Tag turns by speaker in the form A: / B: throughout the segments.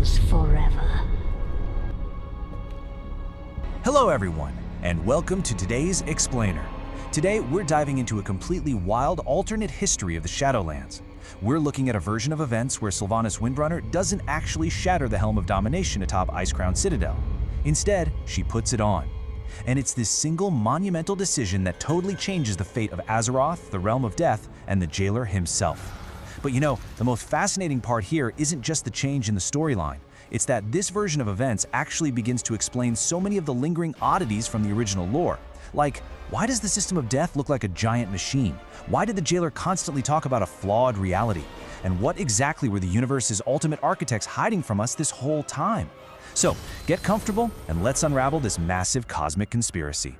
A: rules forever.
B: Hello everyone, and welcome to today's Explainer. Today we're diving into a completely wild alternate history of the Shadowlands. We're looking at a version of events where Sylvanas Windrunner doesn't actually shatter the Helm of Domination atop Icecrown Citadel. Instead, she puts it on. And it's this single monumental decision that totally changes the fate of Azeroth, the Realm of Death, and the Jailer himself. But you know, the most fascinating part here isn't just the change in the storyline. It's that this version of events actually begins to explain so many of the lingering oddities from the original lore. Like, why does the system of death look like a giant machine? Why did the Jailer constantly talk about a flawed reality? And what exactly were the universe's ultimate architects hiding from us this whole time? So, get comfortable and let's unravel this massive cosmic conspiracy.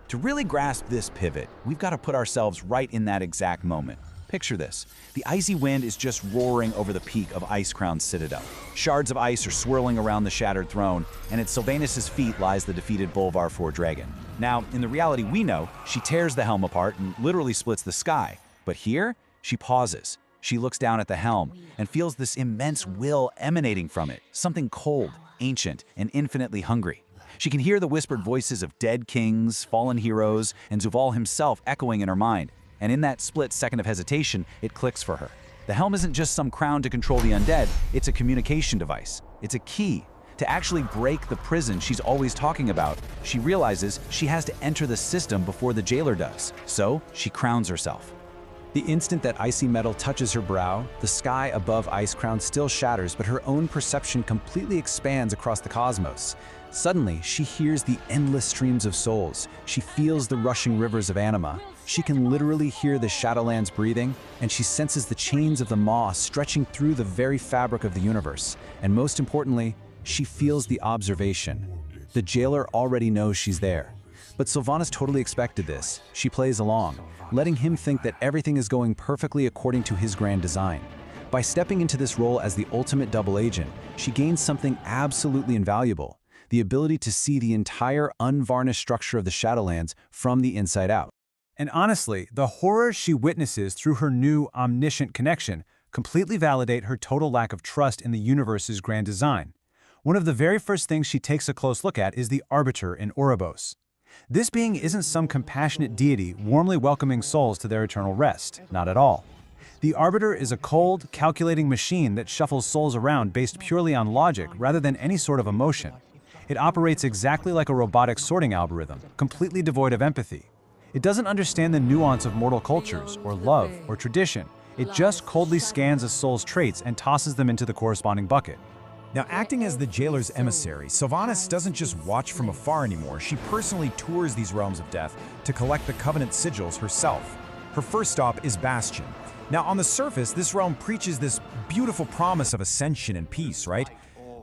C: To really grasp this pivot, we've got to put ourselves right in that exact moment. Picture this. The icy wind is just roaring over the peak of Icecrown Citadel. Shards of ice are swirling around the shattered throne, and at Sylvanas' feet lies the defeated Bolvar 4 dragon. Now, in the reality we know, she tears the helm apart and literally splits the sky. But here, she pauses. She looks down at the helm and feels this immense will emanating from it, something cold, ancient, and infinitely hungry. She can hear the whispered voices of dead kings, fallen heroes, and Zovaal himself echoing in her mind. And in that split second of hesitation, it clicks for her. The helm isn't just some crown to control the undead, it's a communication device. It's a key. To actually break the prison she's always talking about, she realizes she has to enter the system before the Jailer does. So, she crowns herself.
B: The instant that icy metal touches her brow, the sky above Icecrown still shatters, but her own perception completely expands across the cosmos. Suddenly, she hears the endless streams of souls. She feels the rushing rivers of anima. She can literally hear the Shadowlands breathing, and she senses the chains of the Maw stretching through the very fabric of the universe. And most importantly, she feels the observation. The Jailer already knows she's there. But Sylvanas totally expected this. She plays along, letting him think that everything is going perfectly according to his grand design. By stepping into this role as the ultimate double agent, she gains something absolutely invaluable: the ability to see the entire unvarnished structure of the Shadowlands from the inside out. And honestly, the horrors she witnesses through her new omniscient connection completely validate her total lack of trust in the universe's grand design. One of the very first things she takes a close look at is the Arbiter in Oribos. This being isn't some compassionate deity warmly welcoming souls to their eternal rest, not at all. The Arbiter is a cold, calculating machine that shuffles souls around based purely on logic rather than any sort of emotion. It operates exactly like a robotic sorting algorithm, completely devoid of empathy. It doesn't understand the nuance of mortal cultures, or love, or tradition. It just coldly scans a soul's traits and tosses them into the corresponding bucket.
D: Now, acting as the Jailer's emissary, Sylvanas doesn't just watch from afar anymore. She personally tours these realms of death to collect the Covenant sigils herself. Her first stop is Bastion. Now, on the surface, this realm preaches this beautiful promise of ascension and peace, right?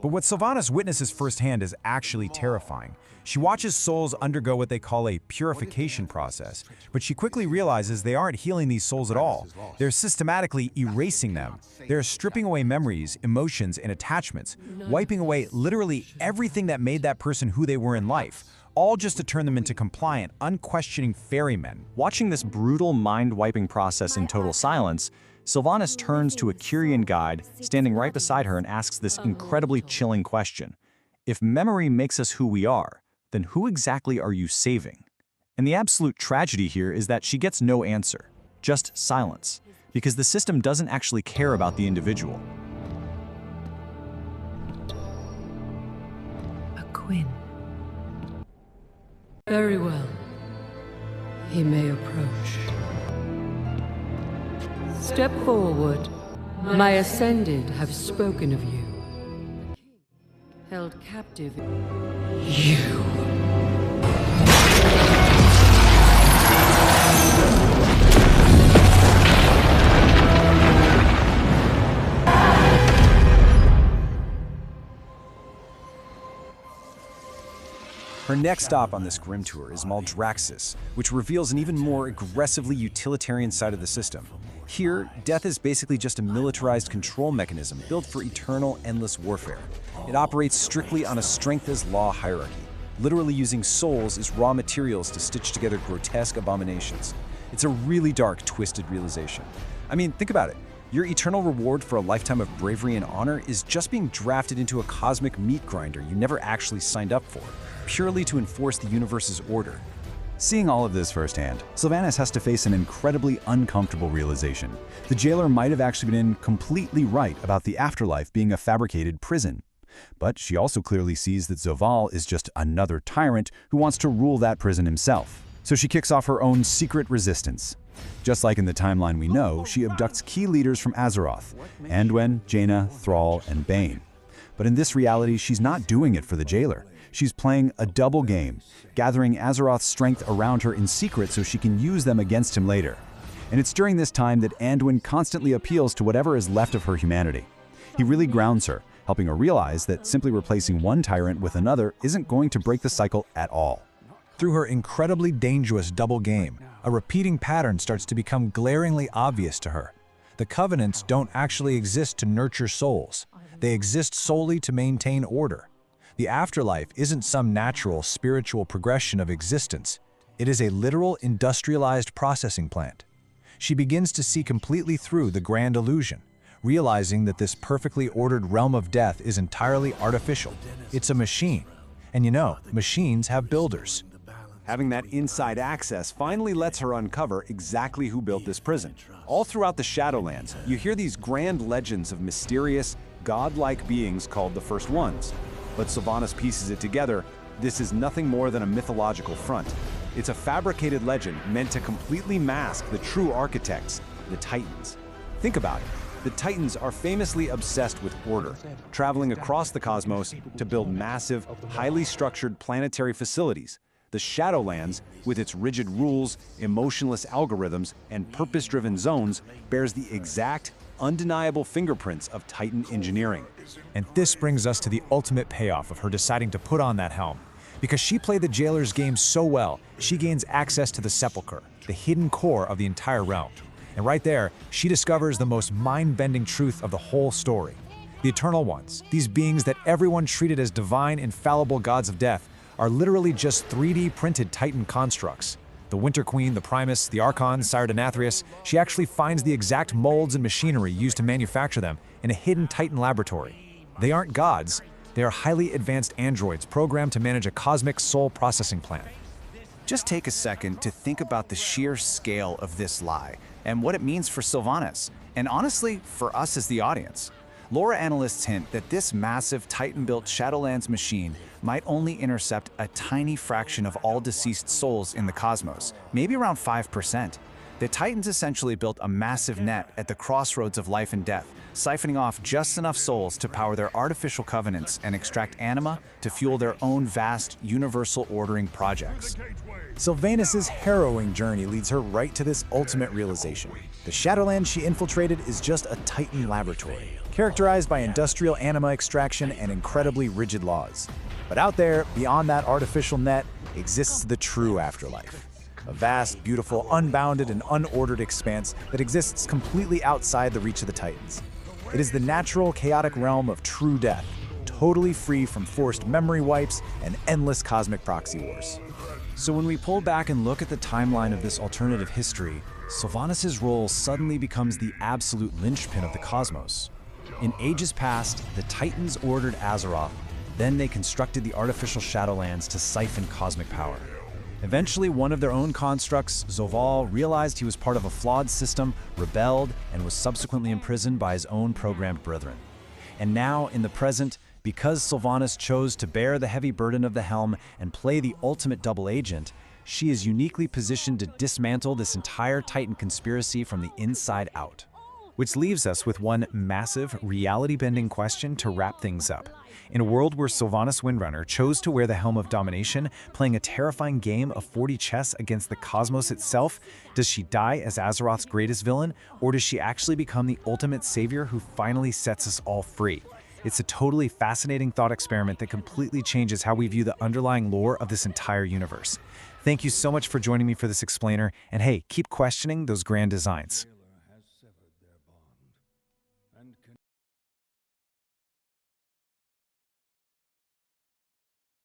D: But what Sylvanas witnesses firsthand is actually terrifying. She watches souls undergo what they call a purification process, but she quickly realizes they aren't healing these souls at all. They're systematically erasing them. They're stripping away memories, emotions, and attachments, wiping away literally everything that made that person who they were in life, all just to turn them into compliant, unquestioning ferrymen.
E: Watching this brutal mind-wiping process in total silence, Sylvanas turns to a Kyrian guide standing right beside her and asks this incredibly chilling question. If memory makes us who we are, then who exactly are you saving? And the absolute tragedy here is that she gets no answer, just silence, because the system doesn't actually care about the individual.
F: A Quinn. Very well. He may approach. Step forward. My Ascended have spoken of you. Held captive. You.
B: Her next stop on this grim tour is Maldraxxus, which reveals an even more aggressively utilitarian side of the system. Here, death is basically just a militarized control mechanism built for eternal, endless warfare. It operates strictly on a strength-as-law hierarchy, literally using souls as raw materials to stitch together grotesque abominations. It's a really dark, twisted realization. I mean, think about it. Your eternal reward for a lifetime of bravery and honor is just being drafted into a cosmic meat grinder you never actually signed up for, purely to enforce the universe's order.
C: Seeing all of this firsthand, Sylvanas has to face an incredibly uncomfortable realization. The jailer might have actually been completely right about the afterlife being a fabricated prison. But she also clearly sees that Zovaal is just another tyrant who wants to rule that prison himself. So she kicks off her own secret resistance. Just like in the timeline we know, she abducts key leaders from Azeroth, Anduin, Jaina, Thrall, and Bane. But in this reality, she's not doing it for the jailer. She's playing a double game, gathering Azeroth's strength around her in secret so she can use them against him later. And it's during this time that Anduin constantly appeals to whatever is left of her humanity. He really grounds her, helping her realize that simply replacing one tyrant with another isn't going to break the cycle at all.
B: Through her incredibly dangerous double game, a repeating pattern starts to become glaringly obvious to her. The Covenants don't actually exist to nurture souls. They exist solely to maintain order. The afterlife isn't some natural spiritual progression of existence. It is a literal industrialized processing plant. She begins to see completely through the grand illusion, realizing that this perfectly ordered realm of death is entirely artificial. It's a machine. And you know, machines have builders.
C: Having that inside access finally lets her uncover exactly who built this prison. All throughout the Shadowlands, you hear these grand legends of mysterious, godlike beings called the First Ones. But Sylvanas pieces it together. This is nothing more than a mythological front. It's a fabricated legend meant to completely mask the true architects, the Titans. Think about it. The Titans are famously obsessed with order, traveling across the cosmos to build massive, highly structured planetary facilities. The Shadowlands, with its rigid rules, emotionless algorithms, and purpose-driven zones, bears the exact, undeniable fingerprints of Titan engineering.
B: And this brings us to the ultimate payoff of her deciding to put on that helm. Because she played the jailer's game so well, she gains access to the Sepulchre, the hidden core of the entire realm. And right there, she discovers the most mind-bending truth of the whole story. The Eternal Ones, these beings that everyone treated as divine, infallible gods of death, are literally just 3D printed Titan constructs. The Winter Queen, the Primus, the Archon, Sire Denathrius, she actually finds the exact molds and machinery used to manufacture them in a hidden Titan laboratory. They aren't gods, they are highly advanced androids programmed to manage a cosmic soul processing plant.
A: Just take a second to think about the sheer scale of this lie and what it means for Sylvanas, and honestly, for us as the audience. Lore analysts hint that this massive Titan-built Shadowlands machine might only intercept a tiny fraction of all deceased souls in the cosmos, maybe around 5%. The Titans essentially built a massive net at the crossroads of life and death, siphoning off just enough souls to power their artificial covenants and extract anima to fuel their own vast, universal ordering projects.
B: Sylvanas' harrowing journey leads her right to this ultimate realization. The Shadowlands she infiltrated is just a Titan laboratory, characterized by industrial anima extraction and incredibly rigid laws. But out there, beyond that artificial net, exists the true afterlife. A vast, beautiful, unbounded, and unordered expanse that exists completely outside the reach of the Titans. It is the natural, chaotic realm of true death, totally free from forced memory wipes and endless cosmic proxy wars. So when we pull back and look at the timeline of this alternative history, Sylvanas' role suddenly becomes the absolute linchpin of the cosmos. In ages past, the Titans ordered Azeroth, then they constructed the artificial Shadowlands to siphon cosmic power. Eventually, one of their own constructs, Zovaal, realized he was part of a flawed system, rebelled, and was subsequently imprisoned by his own programmed brethren. And now, in the present, because Sylvanas chose to bear the heavy burden of the helm and play the ultimate double agent, she is uniquely positioned to dismantle this entire Titan conspiracy from the inside out. Which leaves us with one massive, reality-bending question to wrap things up. In a world where Sylvanas Windrunner chose to wear the Helm of Domination, playing a terrifying game of 40 chess against the cosmos itself, does she die as Azeroth's greatest villain, or does she actually become the ultimate savior who finally sets us all free? It's a totally fascinating thought experiment that completely changes how we view the underlying lore of this entire universe. Thank you so much for joining me for this explainer, and hey, keep questioning those grand designs.